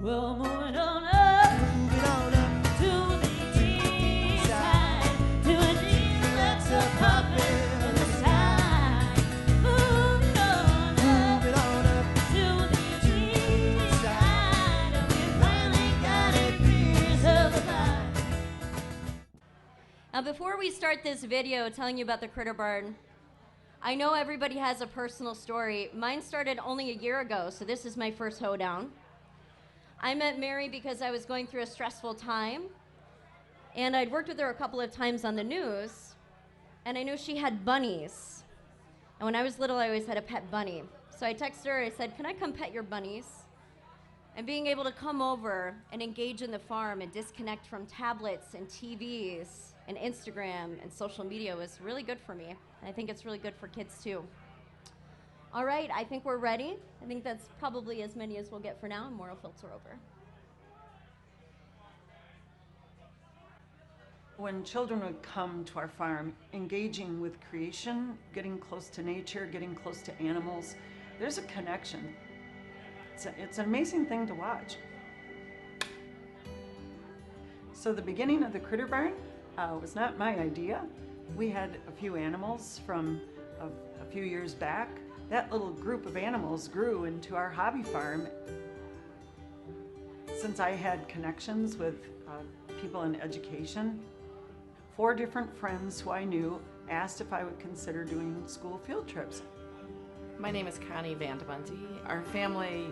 Well, moving on up to the east side, to a deep that's a puppet in the sky. Moving on up to the east side, and we finally got a piece of the pie. Now, before we start this video telling you about the Critter Barn, I know everybody has a personal story. Mine started only a year ago, so this is my first HoeDown. I met Mary because I was going through a stressful time, and I'd worked with her a couple of times on the news, and I knew she had bunnies. And when I was little, I always had a pet bunny. So I texted her, I said, can I come pet your bunnies? And being able to come over and engage in the farm and disconnect from tablets and TVs and Instagram and social media was really good for me. And I think it's really good for kids too. All right, I think we're ready. I think that's probably as many as we'll get for now, and more will filter over. When children would come to our farm, engaging with creation, getting close to nature, getting close to animals, there's a connection. It's an amazing thing to watch. So the beginning of the Critter Barn was not my idea. We had a few animals from a few years back. That little group of animals grew into our hobby farm. Since I had connections with people in education, 4 different friends who I knew asked if I would consider doing school field trips. My name is Connie Vandebunty. Our family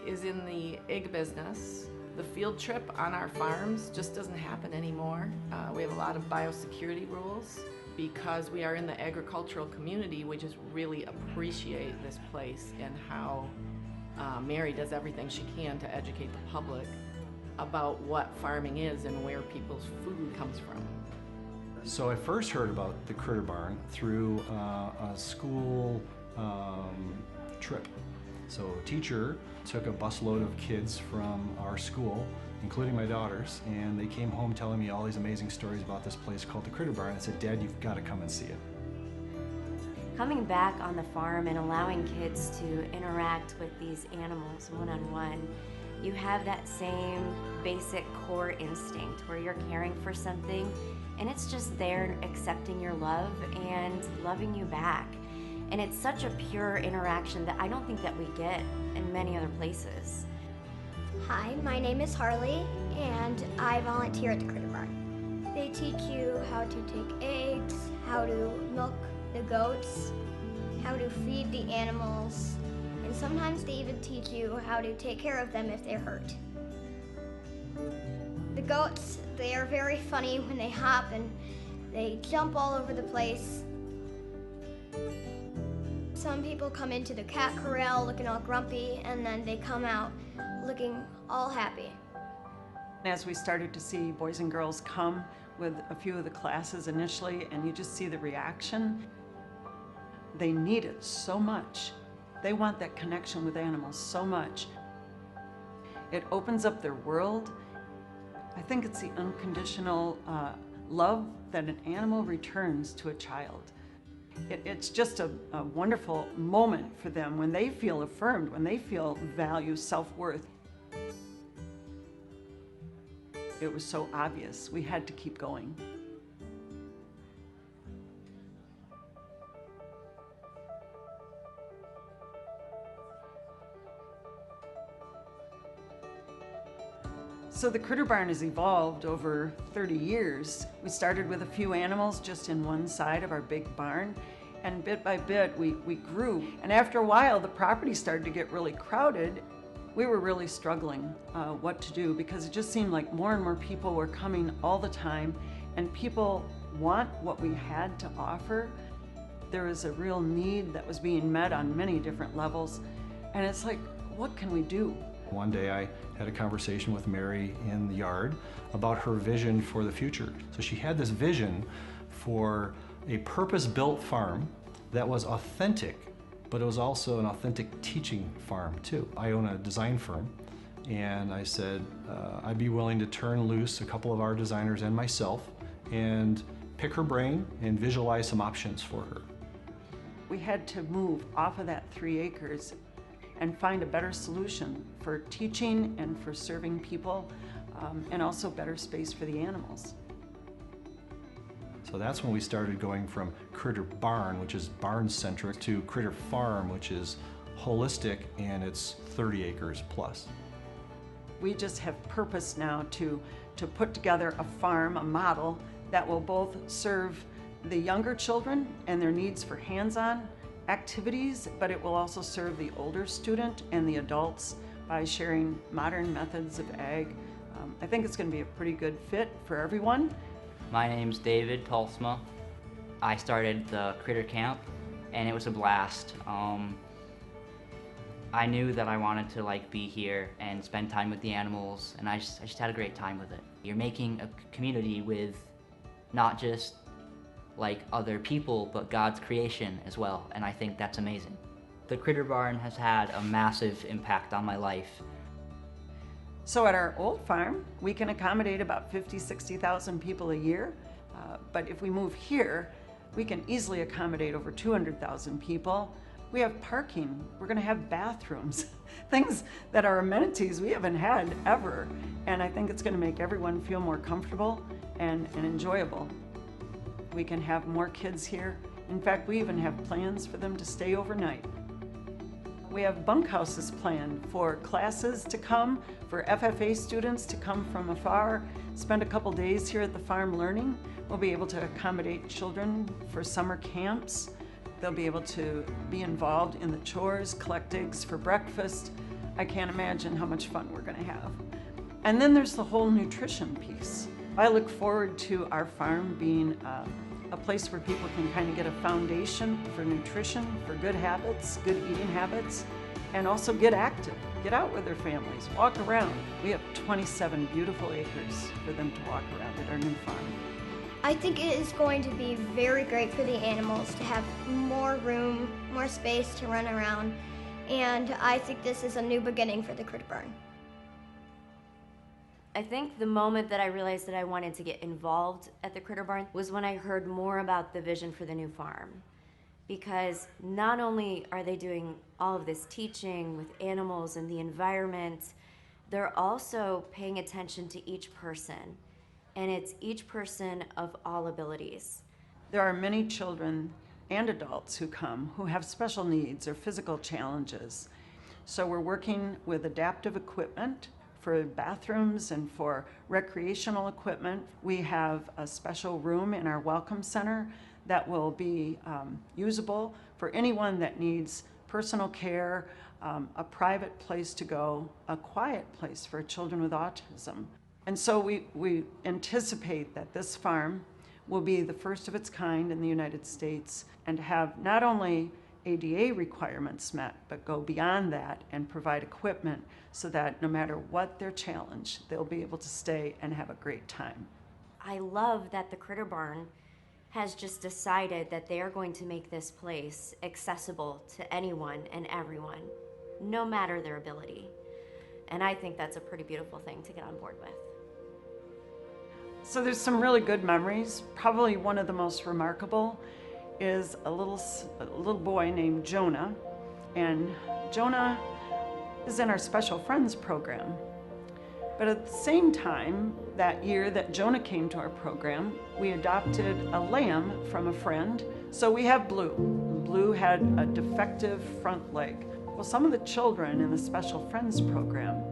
is in the egg business. The field trip on our farms just doesn't happen anymore. We have a lot of biosecurity rules. Because we are in the agricultural community, we just really appreciate this place and how Mary does everything she can to educate the public about what farming is and where people's food comes from. So I first heard about the Critter Barn through a school trip. So a teacher took a busload of kids from our school, including my daughters, and they came home telling me all these amazing stories about this place called the Critter Barn. I said, Dad, you've got to come and see it. Coming back on the farm and allowing kids to interact with these animals one-on-one, you have that same basic core instinct where you're caring for something and it's just there accepting your love and loving you back. And it's such a pure interaction that I don't think that we get in many other places. Hi, my name is Harley, and I volunteer at the Critter Barn. They teach you how to take eggs, how to milk the goats, how to feed the animals, and sometimes they even teach you how to take care of them if they're hurt. The goats, they are very funny when they hop and they jump all over the place. Some people come into the cat corral looking all grumpy, and then they come out looking all happy. As we started to see boys and girls come with a few of the classes initially, and you just see the reaction, they need it so much. They want that connection with animals so much. It opens up their world. I think it's the unconditional love that an animal returns to a child. It's just a wonderful moment for them when they feel affirmed, when they feel value, self-worth. It was so obvious. We had to keep going. So the Critter Barn has evolved over 30 years. We started with a few animals just in one side of our big barn, and bit by bit we grew. And after a while, the property started to get really crowded. We were really struggling what to do, because it just seemed like more and more people were coming all the time, and people want what we had to offer. There was a real need that was being met on many different levels, and it's like, what can we do? One day I had a conversation with Mary in the yard about her vision for the future. So she had this vision for a purpose-built farm that was authentic, but it was also an authentic teaching farm too. I own a design firm, and I said I'd be willing to turn loose a couple of our designers and myself and pick her brain and visualize some options for her. We had to move off of that 3 acres and find a better solution for teaching and for serving people, and also better space for the animals. So that's when we started going from Critter Barn, which is barn-centric, to Critter Farm, which is holistic and it's 30 acres plus. We just have purpose now to put together a farm, a model that will both serve the younger children and their needs for hands-on activities, but it will also serve the older student and the adults by sharing modern methods of ag. I think it's going to be a pretty good fit for everyone. My name's David Tolsma. I started the Critter Camp and it was a blast. I knew that I wanted to be here and spend time with the animals, and I just had a great time with it. You're making a community with not just other people, but God's creation as well, and I think that's amazing. The Critter Barn has had a massive impact on my life. So at our old farm, we can accommodate about 60,000 people a year, but if we move here, we can easily accommodate over 200,000 people. We have parking, we're gonna have bathrooms, things that are amenities we haven't had ever, and I think it's gonna make everyone feel more comfortable and enjoyable. We can have more kids here. In fact, we even have plans for them to stay overnight. We have bunkhouses planned for classes to come, for FFA students to come from afar, spend a couple days here at the farm learning. We'll be able to accommodate children for summer camps. They'll be able to be involved in the chores, collect eggs for breakfast. I can't imagine how much fun we're gonna have. And then there's the whole nutrition piece. I look forward to our farm being a place where people can kind of get a foundation for nutrition, for good habits, good eating habits, and also get active. Get out with their families, walk around. We have 27 beautiful acres for them to walk around at our new farm. I think it is going to be very great for the animals to have more room, more space to run around, and I think this is a new beginning for the Critter Barn. I think the moment that I realized that I wanted to get involved at the Critter Barn was when I heard more about the vision for the new farm. Because not only are they doing all of this teaching with animals and the environment, they're also paying attention to each person. And it's each person of all abilities. There are many children and adults who come who have special needs or physical challenges. So we're working with adaptive equipment for bathrooms and for recreational equipment. We have a special room in our Welcome Center that will be usable for anyone that needs personal care, a private place to go, a quiet place for children with autism. And so we anticipate that this farm will be the first of its kind in the United States and have not only ADA requirements met, but go beyond that and provide equipment so that no matter what their challenge, they'll be able to stay and have a great time. I love that the Critter Barn has just decided that they are going to make this place accessible to anyone and everyone, no matter their ability. And I think that's a pretty beautiful thing to get on board with. So there's some really good memories. Probably one of the most remarkable is a little boy named Jonah, and Jonah is in our Special Friends program. But at the same time, that year that Jonah came to our program, we adopted a lamb from a friend. So we have Blue. Blue had a defective front leg. Well, some of the children in the Special Friends program,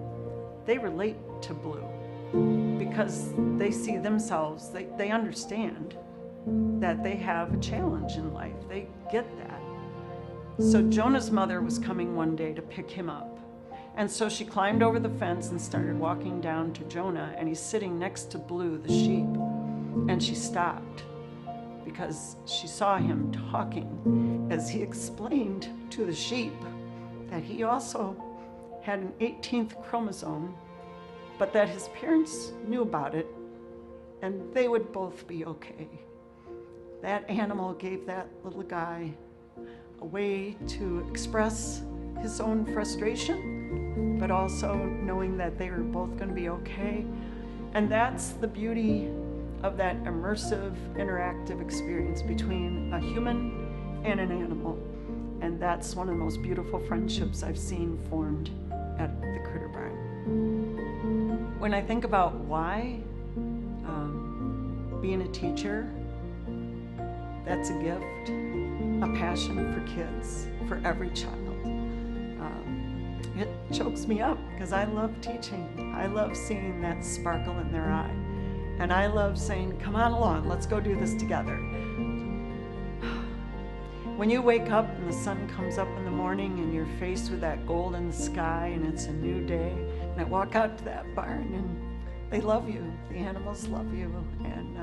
they relate to Blue because they see themselves, they understand that they have a challenge in life. They get that. So Jonah's mother was coming one day to pick him up. And so she climbed over the fence and started walking down to Jonah, and he's sitting next to Blue, the sheep. And she stopped because she saw him talking as he explained to the sheep that he also had an 18th chromosome, but that his parents knew about it and they would both be okay. That animal gave that little guy a way to express his own frustration, but also knowing that they were both going to be okay. And that's the beauty of that immersive, interactive experience between a human and an animal. And that's one of the most beautiful friendships I've seen formed at the Critter Barn. When I think about why, being a teacher, that's a gift, a passion for kids, for every child. It chokes me up because I love teaching. I love seeing that sparkle in their eye. And I love saying, come on along, let's go do this together. When you wake up and the sun comes up in the morning and you're faced with that golden sky and it's a new day, and I walk out to that barn and they love you, the animals love you, and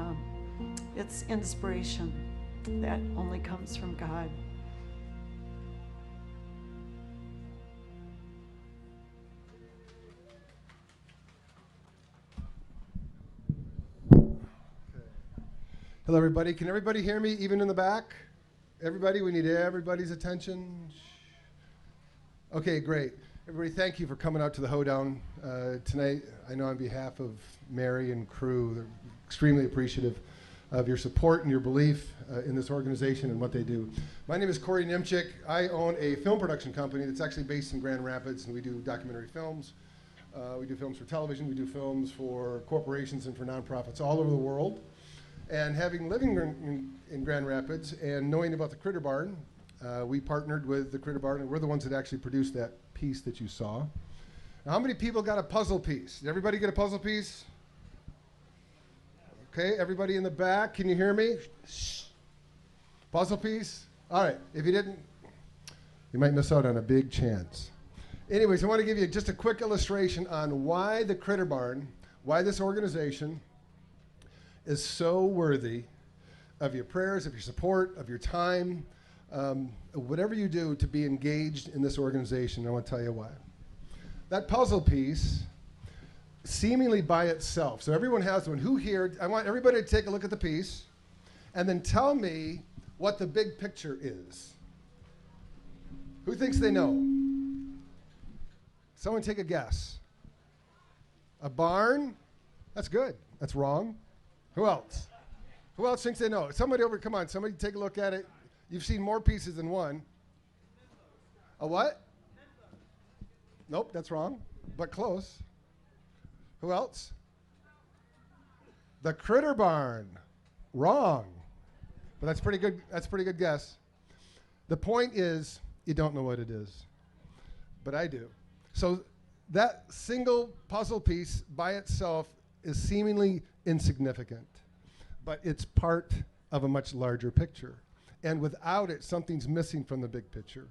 it's inspiration that only comes from God. Hello, everybody. Can everybody hear me, even in the back? Everybody, we need everybody's attention. Okay, great. Everybody, thank you for coming out to the Hoe-Down tonight. I know on behalf of Mary and crew, they're extremely appreciative of your support and your belief in this organization and what they do. My name is Cory Niemchick. I own a film production company that's actually based in Grand Rapids, and we do documentary films. We do films for television. We do films for corporations and for nonprofits all over the world. And living in Grand Rapids and knowing about the Critter Barn, we partnered with the Critter Barn, and we're the ones that actually produced that piece that you saw. Now, how many people got a puzzle piece? Did everybody get a puzzle piece? Okay, everybody in the back, can you hear me? Shh. Puzzle piece? All right, if you didn't, you might miss out on a big chance. Anyways, I want to give you just a quick illustration on why the Critter Barn, why this organization is so worthy of your prayers, of your support, of your time, whatever you do to be engaged in this organization. I want to tell you why. That puzzle piece, seemingly by itself, so everyone has one. Who here, I want everybody to take a look at the piece and then tell me what the big picture is. Who thinks they know? Someone take a guess. A barn? That's good. That's wrong. Who else? Who else thinks they know? Somebody over, come on, somebody take a look at it. You've seen more pieces than one. A what? Nope, that's wrong, but close. Who else? The Critter Barn. Wrong. But that's pretty good. That's a pretty good guess. The point is, you don't know what it is, but I do. So that single puzzle piece by itself is seemingly insignificant, but it's part of a much larger picture. And without it, something's missing from the big picture.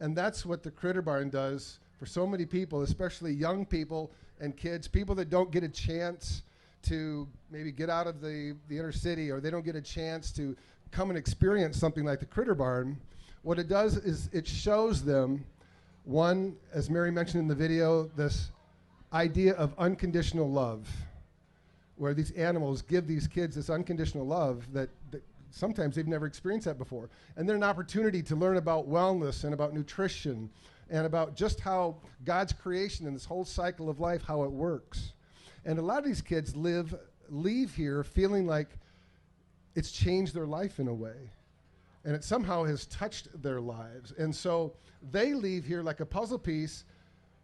And that's what the Critter Barn does for so many people, especially young people and kids, people that don't get a chance to maybe get out of the inner city, or they don't get a chance to come and experience something like the Critter Barn. What it does is it shows them, one, as Mary mentioned in the video, this idea of unconditional love, where these animals give these kids this unconditional love that sometimes they've never experienced that before. And then an opportunity to learn about wellness and about nutrition and about just how God's creation and this whole cycle of life, how it works. And a lot of these kids leave here feeling like it's changed their life in a way. And it somehow has touched their lives. And so they leave here like a puzzle piece,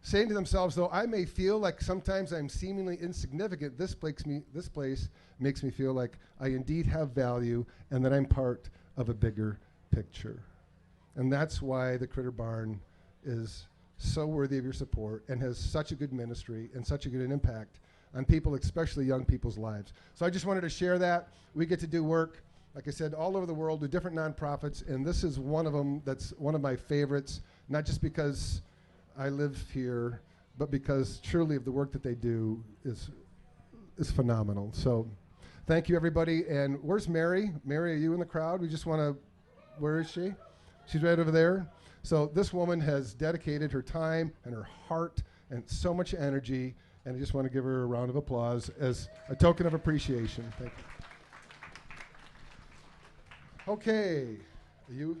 saying to themselves, though I may feel like sometimes I'm seemingly insignificant, this place makes me feel like I indeed have value and that I'm part of a bigger picture. And that's why the Critter Barn is so worthy of your support and has such a good ministry and such a good impact on people, especially young people's lives. So I just wanted to share that. We get to do work, like I said, all over the world with different nonprofits, and this is one of them that's one of my favorites, not just because I live here, but because truly of the work that they do is phenomenal. So thank you, everybody. And where's Mary? Mary, are you in the crowd? We just want to, where is she? She's right over there. So this woman has dedicated her time and her heart and so much energy, and I just want to give her a round of applause as a token of appreciation. Thank you. Okay, you.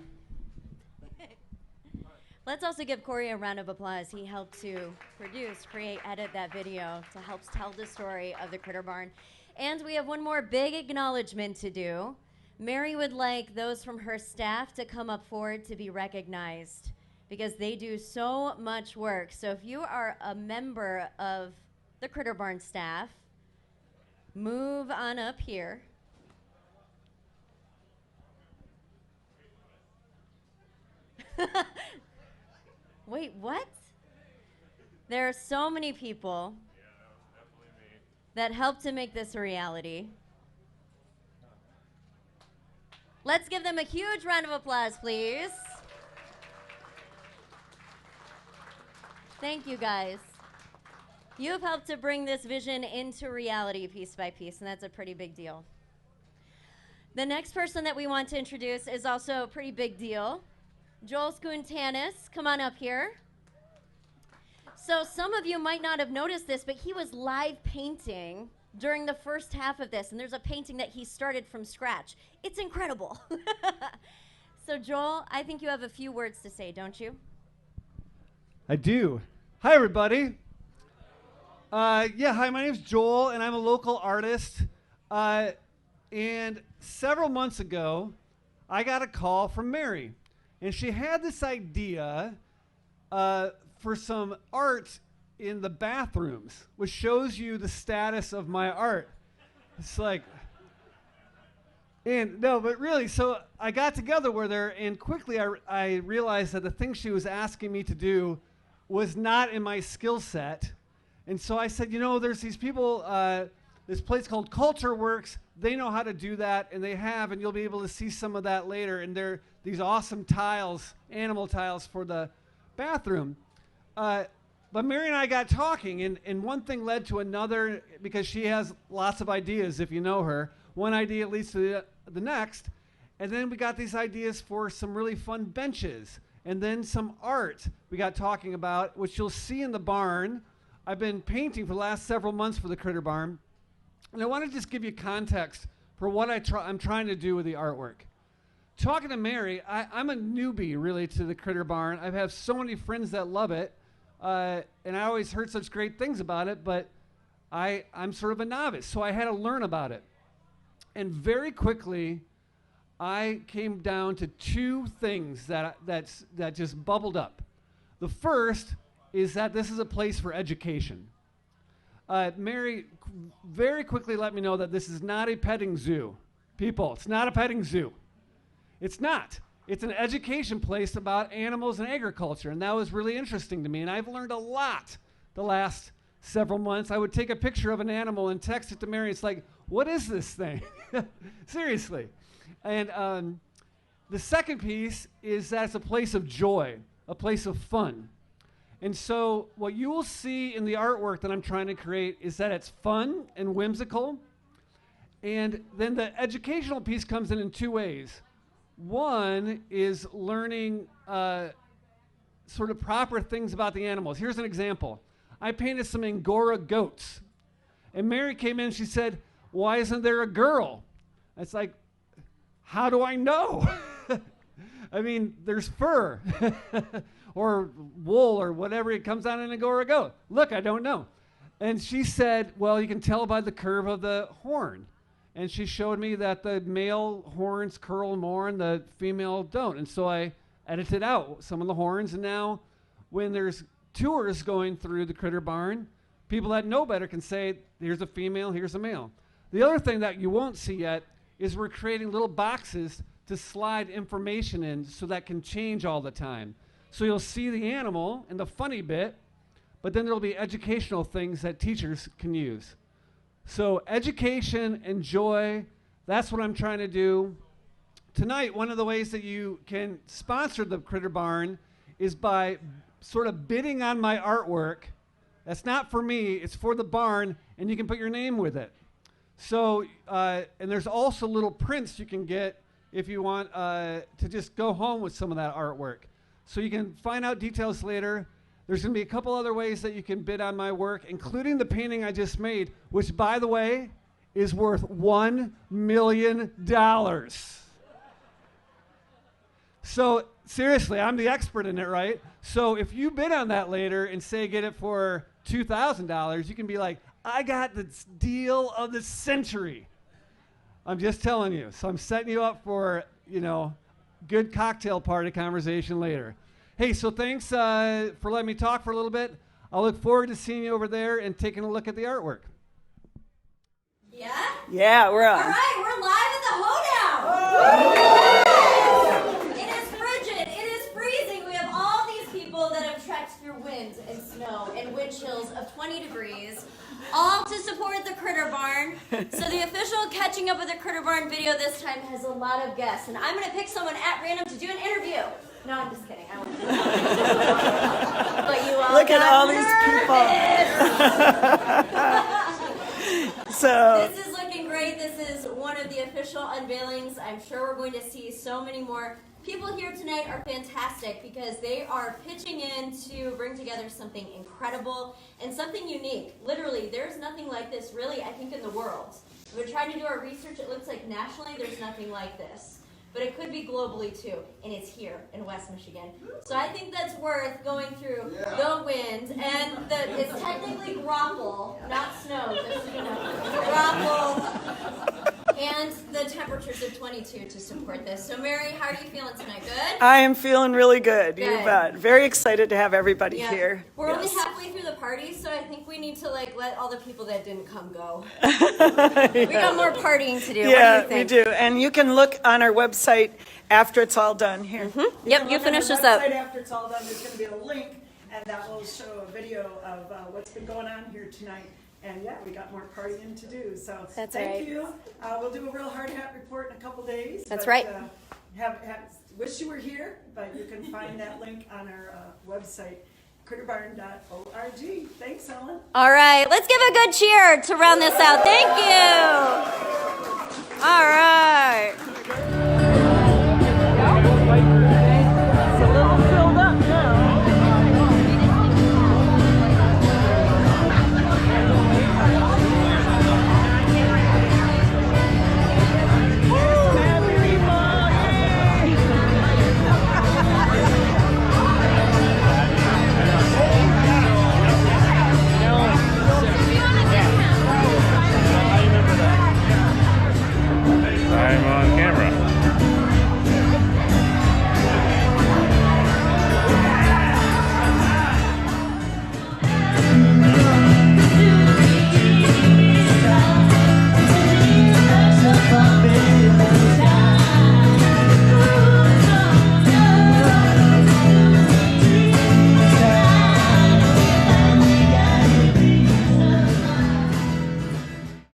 Let's also give Cory a round of applause. He helped to produce, create, edit that video to help tell the story of the Critter Barn. And we have one more big acknowledgement to do. Mary would like those from her staff to come up forward to be recognized because they do so much work. So if you are a member of the Critter Barn staff, move on up here. Wait, what? There are so many people that helped to make this a reality. Let's give them a huge round of applause, please. Thank you, guys. You have helped to bring this vision into reality piece by piece, and that's a pretty big deal. The next person that we want to introduce is also a pretty big deal. Joel Schoon-Tanis, come on up here. So some of you might not have noticed this, but he was live painting during the first half of this, and there's a painting that he started from scratch. It's incredible. So Joel, I think you have a few words to say, don't you? I do. Hi, everybody. Hi, my name's Joel, and I'm a local artist. And several months ago, I got a call from Mary, and she had this idea for some art in the bathrooms, which shows you the status of my art. It's like, and no, but really, so I got together with her, and quickly I realized that the thing she was asking me to do was not in my skill set. And so I said, you know, there's these people, this place called Culture Works, they know how to do that, and they have, and you'll be able to see some of that later, and they're these awesome tiles, animal tiles for the bathroom. But Mary and I got talking, and one thing led to another, because she has lots of ideas, if you know her. One idea leads to the next, and then we got these ideas for some really fun benches, and then some art we got talking about, which you'll see in the barn. I've been painting for the last several months for the Critter Barn, and I want to just give you context for what I'm trying to do with the artwork. Talking to Mary, I'm a newbie, really, to the Critter Barn. I have so many friends that love it, and I always heard such great things about it, but I'm sort of a novice, so I had to learn about it. And very quickly, I came down to two things that just bubbled up. The first is that this is a place for education. Mary very quickly let me know that this is not a petting zoo. People, it's not a petting zoo. It's not. It's an education place about animals and agriculture, and that was really interesting to me, and I've learned a lot the last several months. I would take a picture of an animal and text it to Mary. It's like, what is this thing? Seriously. And the second piece is that it's a place of joy, a place of fun. And so what you will see in the artwork that I'm trying to create is that it's fun and whimsical. And then the educational piece comes in two ways. One is learning sort of proper things about the animals. Here's an example. I painted some Angora goats. And Mary came in and she said, why isn't there a girl? It's like, how do I know? I mean, there's fur or wool or whatever it comes on an Angora goat. Look, I don't know. And she said, well, you can tell by the curve of the horn. And she showed me that the male horns curl more and the female don't. And so I edited out some of the horns. And now when there's tours going through the Critter Barn, people that know better can say, here's a female, here's a male. The other thing that you won't see yet is we're creating little boxes to slide information in so that can change all the time. So you'll see the animal and the funny bit, but then there'll be educational things that teachers can use. So education and joy, that's what I'm trying to do. Tonight, one of the ways that you can sponsor the Critter Barn is by sort of bidding on my artwork. That's not for me, it's for the barn, and you can put your name with it. So, and there's also little prints you can get if you want to just go home with some of that artwork. So you can find out details later. There's going to be a couple other ways that you can bid on my work, including the painting I just made, which, by the way, is worth $1 million. So seriously, I'm the expert in it, right? So if you bid on that later and say get it for $2,000, you can be like, I got the deal of the century. I'm just telling you. So I'm setting you up for, good cocktail party conversation later. Hey, so thanks for letting me talk for a little bit. I'll look forward to seeing you over there and taking a look at the artwork. Yeah? Yeah, we're on. All right, we're live at the Hoe-Down. It is frigid. It is freezing. We have all these people that have trekked through wind and snow and wind chills of 20 degrees, all to support the Critter Barn. So the official Catching Up with the Critter Barn video this time has a lot of guests, and I'm going to pick someone at random to do an interview. No, I'm just kidding. I won't. But you all Look at got all these people. So this is looking great. This is one of the official unveilings. I'm sure we're going to see so many more. People here tonight are fantastic because they are pitching in to bring together something incredible and something unique. Literally, there's nothing like this really, I think, in the world. We're trying to do our research. It looks like nationally there's nothing like this. But it could be globally too, and it's here in West Michigan. So I think that's worth going through the wind, and it's technically grapple, not snow, just so you know. Grapple, and the temperatures of 22 to support this. So Mary, how are you feeling tonight? Good? I am feeling really good. You Good. bet. Very excited to have everybody Yeah. here. We're only Yes. halfway through the party, so I think we need to let all the people that didn't come go. We got more partying to do. Yeah, what do you we think? do. And you can look on our website after it's all done here. Yep, you finish this up. After it's all done, there's going to be a link, and that will show a video of what's been going on here tonight. And yeah, we got more partying to do. So That's thank right. you. We'll do a real hard hat report in a couple days. That's but, right. Wish you were here, but you can find that link on our website, critterbarn.org. Thanks, Ellen. All right, let's give a good cheer to round this out. Thank you. All right.